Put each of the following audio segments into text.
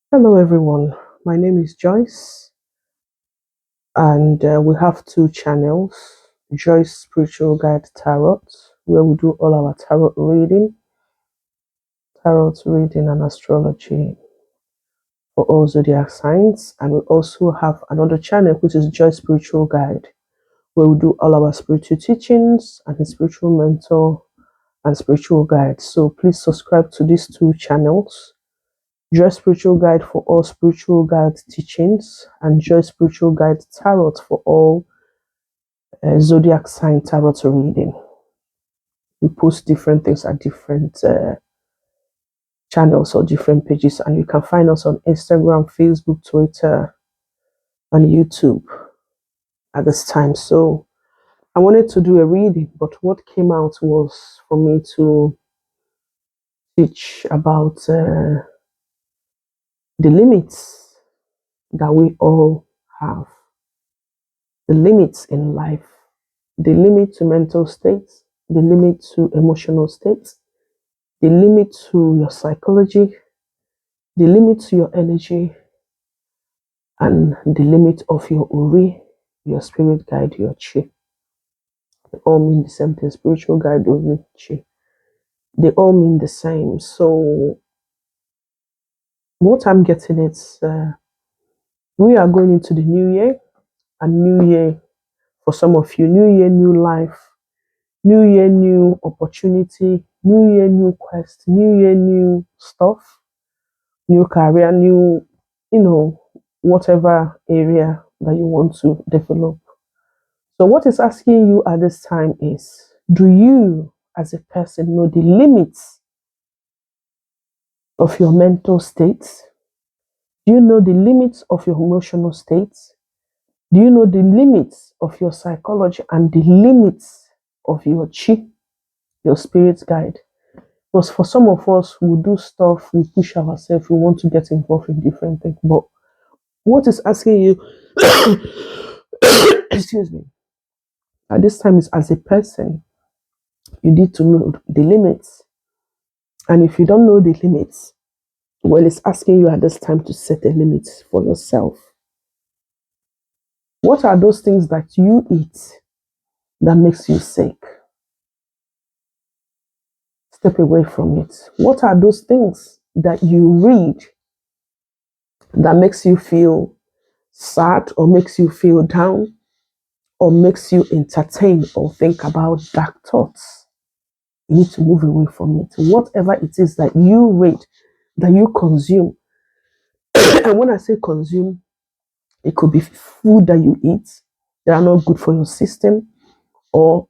Hello, everyone. My name is Joyce, and we have two channels, Joyce Spiritual Guide Tarot, where we do all our tarot reading, and astrology for all zodiac signs. And we also have another channel, which is Joyce Spiritual Guide, where we do all our spiritual teachings and his spiritual mentor and spiritual guide. So please subscribe to these two channels. Joy Spiritual Guide for all spiritual guide teachings, and Joy Spiritual Guide Tarot for all zodiac sign tarot reading. We post different things at different channels or different pages, and you can find us on Instagram, Facebook, Twitter, and YouTube at this time. So I wanted to do a reading, but what came out was for me to teach about the limits that we all have, the limits in life, the limit to mental states, the limit to emotional states, the limit to your psychology, the limit to your energy, and the limit of your uri, your spirit guide, your chi. They all mean the same thing. Spiritual guide, uri, chi. They all mean the same. So what I'm getting is we are going into the new year, and new year for some of you, new year, new life, new year, new opportunity, new year, new quest, new year, new stuff, new career, new, whatever area that you want to develop. So, what is asking you at this time is, do you as a person know the limits of your mental states? Do you know the limits of your emotional states? Do you know the limits of your psychology and the limits of your chi, your spirit guide? Because for some of us, we do stuff, we push ourselves, we want to get involved in different things. But what is asking you, excuse me, at this time is as a person, you need to know the limits. And if you don't know the limits, well, it's asking you at this time to set a limit for yourself. What are those things that you eat that makes you sick? Step away from it. What are those things that you read that makes you feel sad or makes you feel down or makes you entertain or think about dark thoughts? You need to move away from it. Whatever it is that you read, that you consume, and when I say consume, it could be food that you eat that are not good for your system, or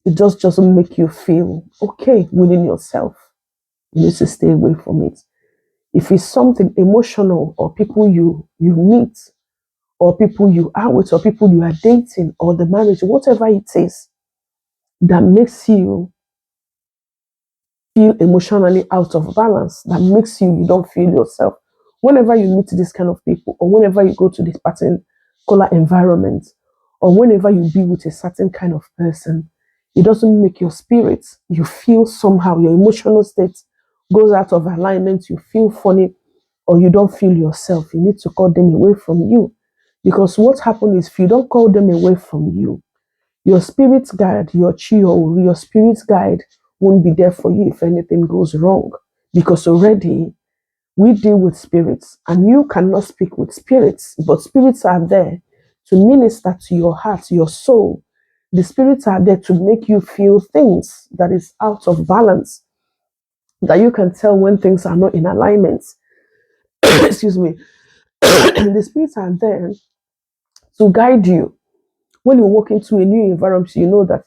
it just doesn't make you feel okay within yourself. You need to stay away from it. If it's something emotional, or people you meet, or people you are with, or people you are dating, or the marriage, whatever it is that makes you feel emotionally out of balance, that makes you don't feel yourself. Whenever you meet this kind of people, or whenever you go to this particular environment, or whenever you be with a certain kind of person, it doesn't make your spirit, you feel somehow, your emotional state goes out of alignment, you feel funny, or you don't feel yourself. You need to call them away from you. Because what happens is, if you don't call them away from you, your spirit guide, your chi, or your spirit guide won't be there for you if anything goes wrong. Because already we deal with spirits, and you cannot speak with spirits, but spirits are there to minister to your heart, your soul. The spirits are there to make you feel things that is out of balance, that you can tell when things are not in alignment. Excuse me. The spirits are there to guide you. When you walk into a new environment, you know that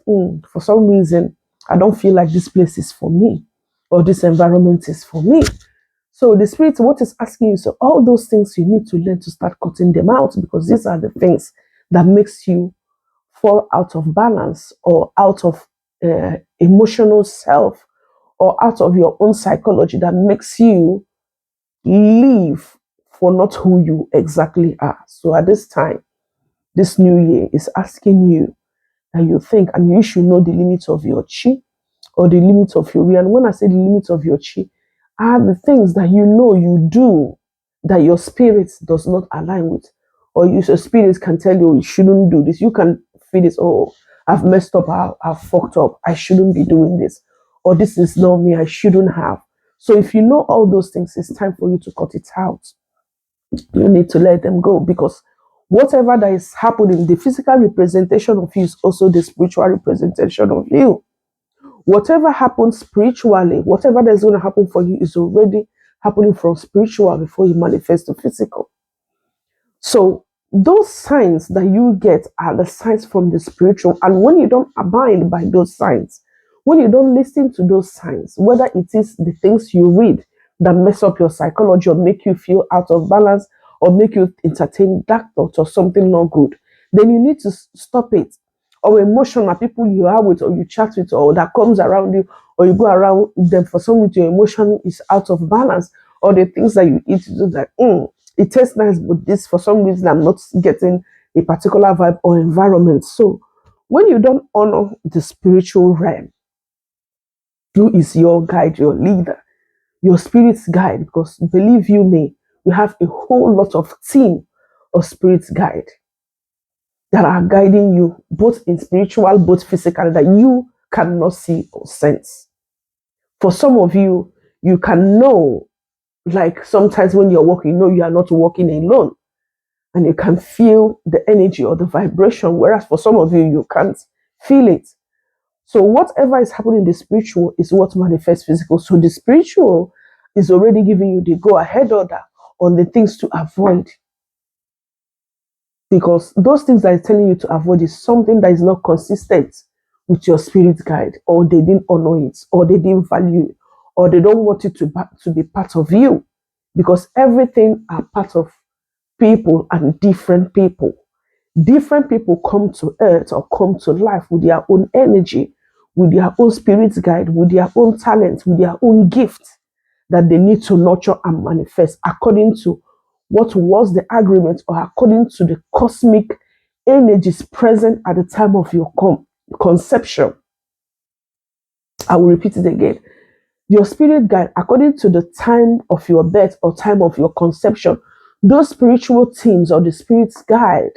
for some reason, I don't feel like this place is for me, or this environment is for me. So the spirit, what is asking you, so all those things you need to learn to start cutting them out, because these are the things that makes you fall out of balance, or out of emotional self, or out of your own psychology, that makes you live for not who you exactly are. So at this time, this new year is asking you that you think, and you should know the limits of your chi, or the limits of your ri. And when I say the limits of your chi, are the things that you know you do that your spirit does not align with, or your spirit can tell you shouldn't do this. You can feel this, oh, I've messed up, I've fucked up, I shouldn't be doing this, or this is not me, I shouldn't have. So if you know all those things, it's time for you to cut it out. You need to let them go, because whatever that is happening, the physical representation of you is also the spiritual representation of you. Whatever happens spiritually, whatever that's going to happen for you is already happening from spiritual before you manifest the physical. So those signs that you get are the signs from the spiritual. And when you don't abide by those signs, when you don't listen to those signs, whether it is the things you read that mess up your psychology or make you feel out of balance or make you entertain dark thoughts or something not good, then you need to stop it. Or emotional people you are with or you chat with or that comes around you or you go around them, for some reason your emotion is out of balance, or the things that you eat, you do that, it tastes nice, but this for some reason I'm not getting a particular vibe or environment. So when you don't honor the spiritual realm, who is your guide, your leader, your spirit's guide, because believe you me, we have a whole lot of team of spirit's guide that are guiding you both in spiritual, both physical, that you cannot see or sense. For some of you, you can know, like sometimes when you're walking, you know you are not walking alone, and you can feel the energy or the vibration, whereas for some of you, you can't feel it. So whatever is happening in the spiritual is what manifests physical. So the spiritual is already giving you the go-ahead order on the things to avoid. Because those things that it's telling you to avoid is something that is not consistent with your spirit guide, or they didn't honor it, or they didn't value it, or they don't want it to be part of you. Because everything are part of people and different people. Different people come to earth or come to life with their own energy, with their own spirit guide, with their own talent, with their own gift that they need to nurture and manifest according to what was the agreement or according to the cosmic energies present at the time of your conception. I will repeat it again. Your spirit guide, according to the time of your birth or time of your conception, those spiritual teams or the spirit's guide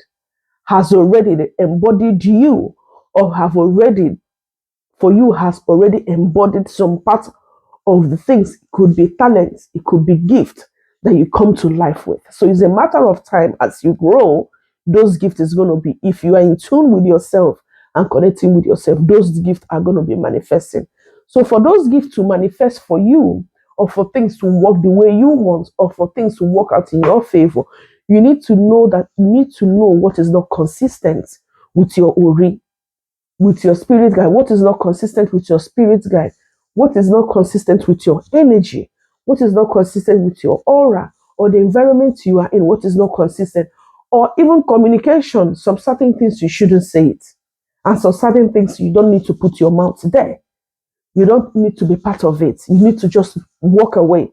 has already embodied you, or have already for you has already embodied some part of the things. It could be talents, it could be gift that you come to life with. So it's a matter of time as you grow, those gifts is going to be, if you are in tune with yourself and connecting with yourself, those gifts are going to be manifesting. So for those gifts to manifest for you, or for things to work the way you want, or for things to work out in your favor, you need to know what is not consistent with your ori, with your spirit guide, what is not consistent with your spirit guide, what is not consistent with your energy, what is not consistent with your aura, or the environment you are in, what is not consistent, or even communication. Some certain things you shouldn't say it, and some certain things you don't need to put your mouth there. You don't need to be part of it. You need to just walk away,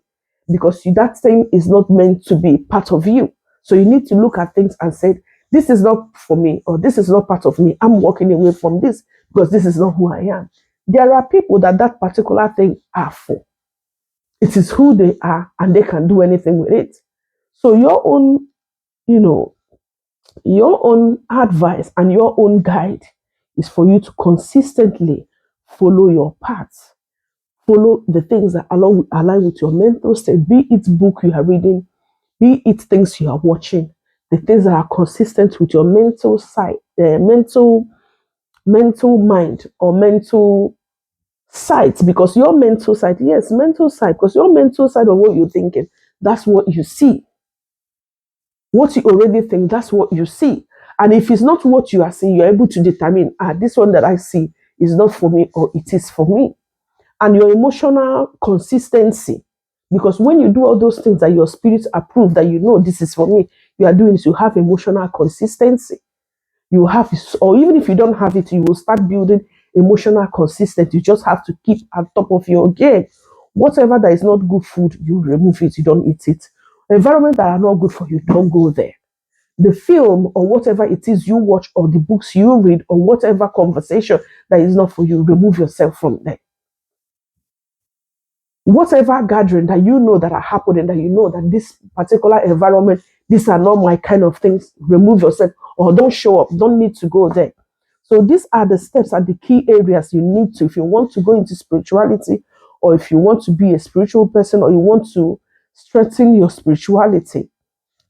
because that thing is not meant to be part of you. So you need to look at things and say, this is not for me, or this is not part of me. I'm walking away from this because this is not who I am. There are people that particular thing are for. It is who they are, and they can do anything with it. So your own, your own advice and your own guide is for you to consistently follow your path. Follow the things that align with your mental state, be it book you are reading, be it things you are watching, the things that are consistent with your mental side, mental mind or mental sight. Because your mental side, yes, mental side, because your mental side of what you're thinking, that's what you see. What you already think, that's what you see. And if it's not what you are seeing, you're able to determine, this one that I see is not for me, or it is for me. And your emotional consistency, because when you do all those things that your spirit approve, that you know this is for me, you are doing this, you have emotional consistency. You have, or even if you don't have it, you will start building emotional consistency. You just have to keep at top of your game. Whatever that is not good food, you remove it, you don't eat it. Environment that are not good for you, don't go there. The film or whatever it is you watch, or the books you read, or whatever conversation that is not for you, remove yourself from there. whatever gathering that you know that are happening, that you know that this particular environment, these are not my kind of things, remove yourself or don't show up, don't need to go there. So these are the steps and the key areas you need to, if you want to go into spirituality, or if you want to be a spiritual person, or you want to strengthen your spirituality.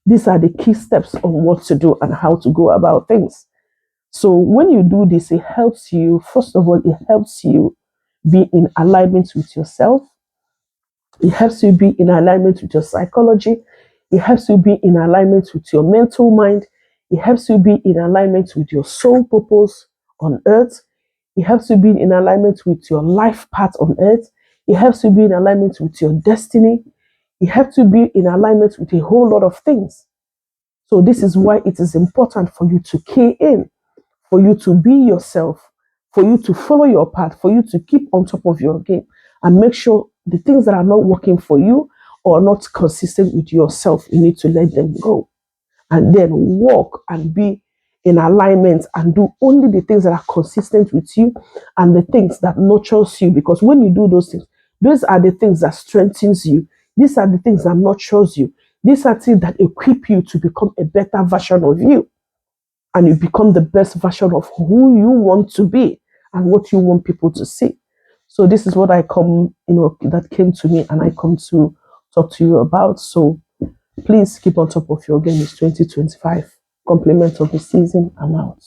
These are the key steps on what to do and how to go about things. So when you do this, it helps you, first of all, it helps you be in alignment with yourself. It helps you be in alignment with your psychology. It helps you be in alignment with your mental mind. It helps you be in alignment with your soul purpose on earth. It helps you be in alignment with your life path on earth. It helps you be in alignment with your destiny. It helps you be in alignment with a whole lot of things. So this is why it is important for you to key in, for you to be yourself, for you to follow your path, for you to keep on top of your game and make sure the things that are not working for you or not consistent with yourself, you need to let them go. And then walk and be in alignment and do only the things that are consistent with you and the things that nurtures you. Because when you do those things, those are the things that strengthens you. These are the things that nurtures you. These are things that equip you to become a better version of you. And you become the best version of who you want to be and what you want people to see. So this is what I come, that came to me and I come to talk to you about. So please keep on top of your game. It's 2025. Compliment of the season. I'm out.